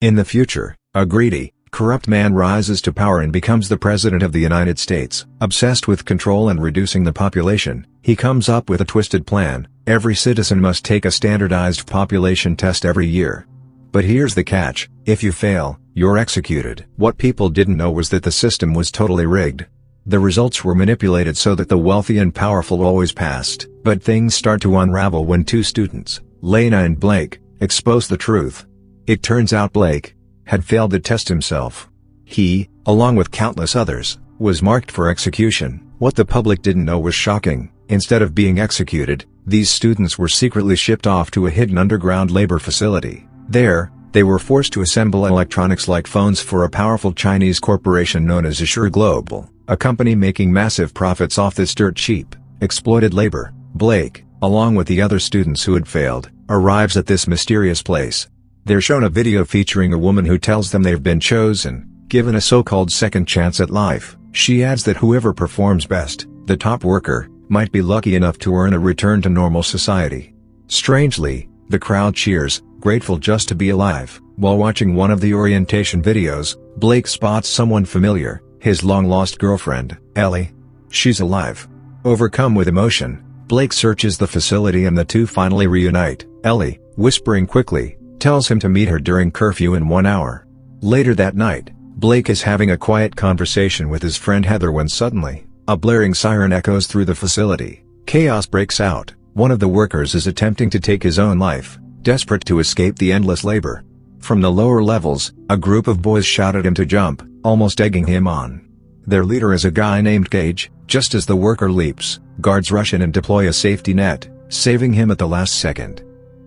In the future, a greedy, corrupt man rises to power and becomes the President of the United States. Obsessed with control and reducing the population, he comes up with a twisted plan. Every citizen must take a standardized population test every year. But here's the catch: if you fail, you're executed. What people didn't know was that the system was totally rigged. The results were manipulated so that the wealthy and powerful always passed. But things start to unravel when two students, Lena and Blake, expose the truth. It turns out Blake had failed the test himself. He, along with countless others, was marked for execution. What the public didn't know was shocking. Instead of being executed, these students were secretly shipped off to a hidden underground labor facility. There, they were forced to assemble electronics like phones for a powerful Chinese corporation known as Assure Global, a company making massive profits off this dirt cheap, exploited labor. Blake, along with the other students who had failed, arrives at this mysterious place. They're shown a video featuring a woman who tells them they've been chosen, given a so-called second chance at life. She adds that whoever performs best, the top worker, might be lucky enough to earn a return to normal society. Strangely, the crowd cheers, grateful just to be alive. While watching one of the orientation videos, Blake spots someone familiar, his long-lost girlfriend, Ellie. She's alive. Overcome with emotion, Blake searches the facility and the two finally reunite. Ellie, whispering quickly, tells him to meet her during curfew in 1 hour. Later that night, Blake is having a quiet conversation with his friend Heather when suddenly, a blaring siren echoes through the facility. Chaos breaks out. One of the workers is attempting to take his own life, desperate to escape the endless labor. From the lower levels, a group of boys shout at him to jump, almost egging him on. Their leader is a guy named Gage. Just as the worker leaps, guards rush in and deploy a safety net, saving him at the last second.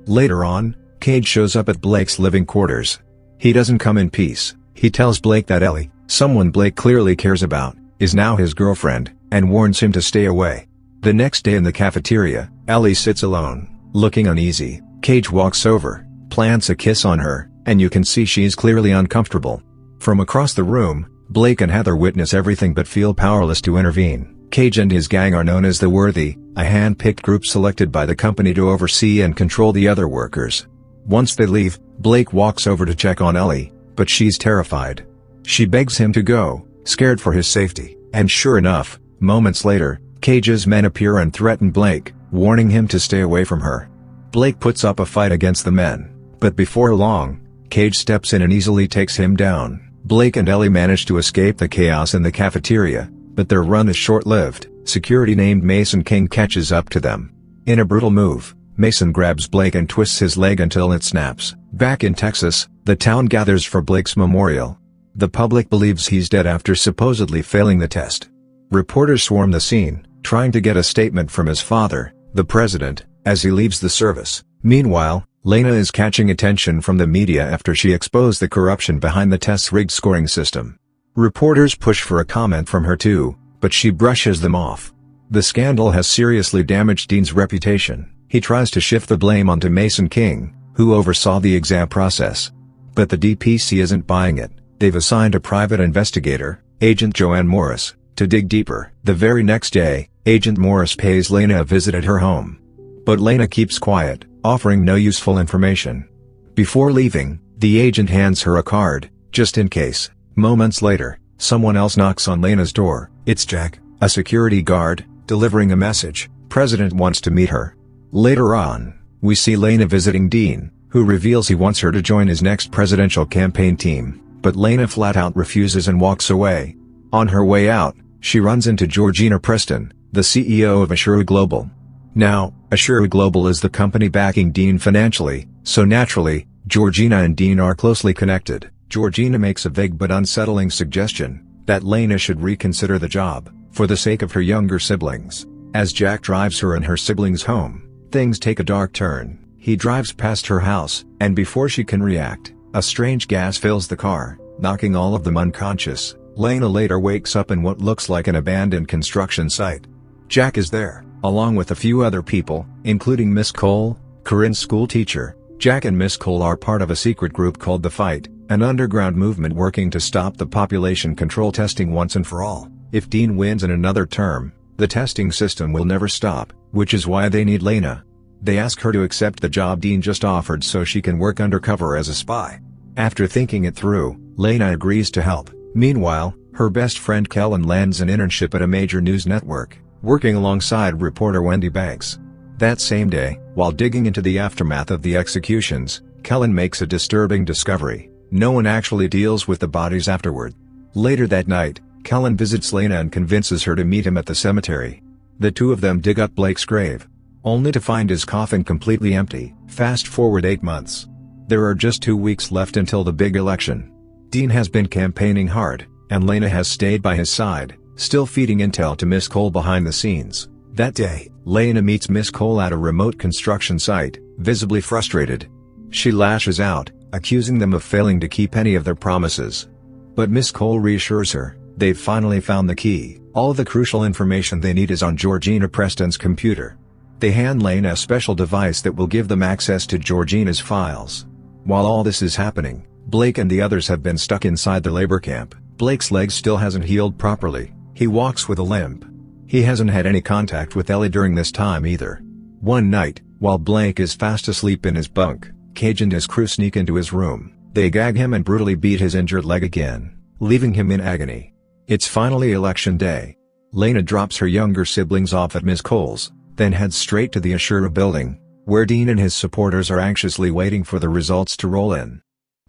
Later on, Cage shows up at Blake's living quarters. He doesn't come in peace. He tells Blake that Ellie, someone Blake clearly cares about, is now his girlfriend, and warns him to stay away. The next day in the cafeteria, Ellie sits alone, looking uneasy. Cage walks over, plants a kiss on her, and you can see she's clearly uncomfortable. From across the room, Blake and Heather witness everything but feel powerless to intervene. Cage and his gang are known as the Worthy, a hand-picked group selected by the company to oversee and control the other workers. Once they leave, Blake walks over to check on Ellie, but she's terrified. She begs him to go, scared for his safety, and sure enough, moments later, Cage's men appear and threaten Blake, warning him to stay away from her. Blake puts up a fight against the men, but before long, Cage steps in and easily takes him down. Blake and Ellie manage to escape the chaos in the cafeteria, but their run is short-lived. Security named Mason King catches up to them. In a brutal move, Mason grabs Blake and twists his leg until it snaps. Back in Texas, the town gathers for Blake's memorial. The public believes he's dead after supposedly failing the test. Reporters swarm the scene, trying to get a statement from his father, the president, as he leaves the service. Meanwhile, Lena is catching attention from the media after she exposed the corruption behind the test's rigged scoring system. Reporters push for a comment from her too, but she brushes them off. The scandal has seriously damaged Dean's reputation. He tries to shift the blame onto Mason King, who oversaw the exam process. But the DPC isn't buying it. They've assigned a private investigator, Agent Joanne Morris, to dig deeper. The very next day, Agent Morris pays Lena a visit at her home. But Lena keeps quiet, offering no useful information. Before leaving, the agent hands her a card, just in case. Moments later, someone else knocks on Lena's door. It's Jack, a security guard, delivering a message. President wants to meet her. Later on, we see Lena visiting Dean, who reveals he wants her to join his next presidential campaign team, but Lena flat out refuses and walks away. On her way out, she runs into Georgina Preston, the CEO of Assure Global. Now, Assure Global is the company backing Dean financially, so naturally, Georgina and Dean are closely connected. Georgina makes a vague but unsettling suggestion, that Lena should reconsider the job, for the sake of her younger siblings. As Jack drives her and her siblings home, things take a dark turn. He drives past her house, and before she can react, a strange gas fills the car, knocking all of them unconscious. Lena later wakes up in what looks like an abandoned construction site. Jack is there, along with a few other people, including Miss Cole, Corinne's school teacher. Jack and Miss Cole are part of a secret group called The Fight, an underground movement working to stop the population control testing once and for all. If Dean wins in another term, the testing system will never stop, which is why they need Lena. They ask her to accept the job Dean just offered so she can work undercover as a spy. After thinking it through, Lena agrees to help. Meanwhile, her best friend Kellen lands an internship at a major news network, working alongside reporter Wendy Banks. That same day, while digging into the aftermath of the executions, Kellen makes a disturbing discovery: no one actually deals with the bodies afterward. Later that night, Kellen visits Lena and convinces her to meet him at the cemetery. The two of them dig up Blake's grave, only to find his coffin completely empty. Fast forward 8 months. There are just 2 weeks left until the big election. Dean has been campaigning hard, and Lena has stayed by his side, still feeding intel to Miss Cole behind the scenes. That day, Lena meets Miss Cole at a remote construction site, visibly frustrated. She lashes out, accusing them of failing to keep any of their promises. But Miss Cole reassures her, they've finally found the key. All the crucial information they need is on Georgina Preston's computer. They hand Lena a special device that will give them access to Georgina's files. While all this is happening, Blake and the others have been stuck inside the labor camp. Blake's leg still hasn't healed properly. He walks with a limp. He hasn't had any contact with Ellie during this time either. One night, while Blake is fast asleep in his bunk, Cage and his crew sneak into his room. They gag him and brutally beat his injured leg again, leaving him in agony. It's finally election day. Lena drops her younger siblings off at Miss Cole's, then heads straight to the Ashura building, where Dean and his supporters are anxiously waiting for the results to roll in.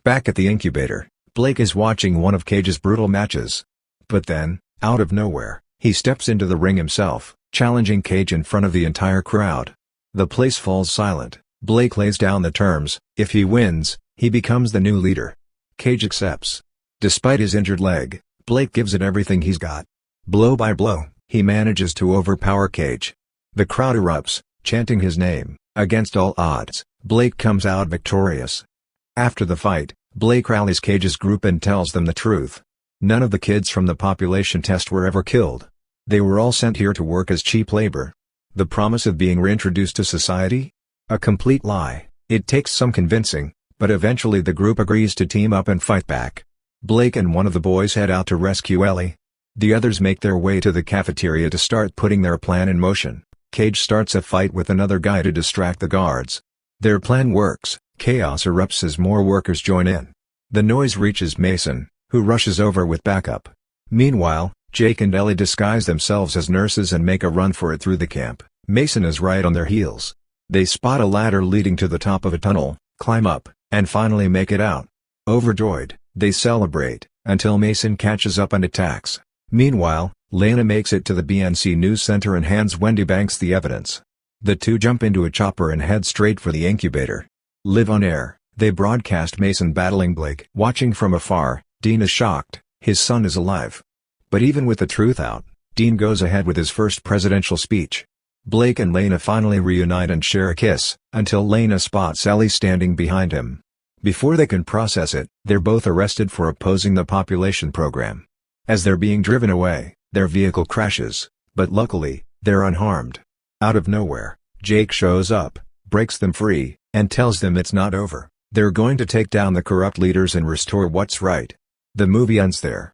Back at the incubator, Blake is watching one of Cage's brutal matches. But then, out of nowhere, he steps into the ring himself, challenging Cage in front of the entire crowd. The place falls silent. Blake lays down the terms: if he wins, he becomes the new leader. Cage accepts. Despite his injured leg, Blake gives it everything he's got. Blow by blow, he manages to overpower Cage. The crowd erupts, chanting his name. Against all odds, Blake comes out victorious. After the fight, Blake rallies Cage's group and tells them the truth. None of the kids from the population test were ever killed. They were all sent here to work as cheap labor. The promise of being reintroduced to society? A complete lie. It takes some convincing, but eventually the group agrees to team up and fight back. Blake and one of the boys head out to rescue Ellie. The others make their way to the cafeteria to start putting their plan in motion. Cage starts a fight with another guy to distract the guards. Their plan works. Chaos erupts as more workers join in. The noise reaches Mason, who rushes over with backup. Meanwhile, Jake and Ellie disguise themselves as nurses and make a run for it through the camp. Mason is right on their heels. They spot a ladder leading to the top of a tunnel, climb up, and finally make it out. Overjoyed, they celebrate, until Mason catches up and attacks. Meanwhile, Lena makes it to the BNC News Center and hands Wendy Banks the evidence. The two jump into a chopper and head straight for the incubator. Live on air, they broadcast Mason battling Blake. Watching from afar, Dean is shocked, his son is alive. But even with the truth out, Dean goes ahead with his first presidential speech. Blake and Lena finally reunite and share a kiss, until Lena spots Ellie standing behind him. Before they can process it, they're both arrested for opposing the population program. As they're being driven away, their vehicle crashes, but luckily, they're unharmed. Out of nowhere, Jake shows up, breaks them free, and tells them it's not over. They're going to take down the corrupt leaders and restore what's right. The movie ends there.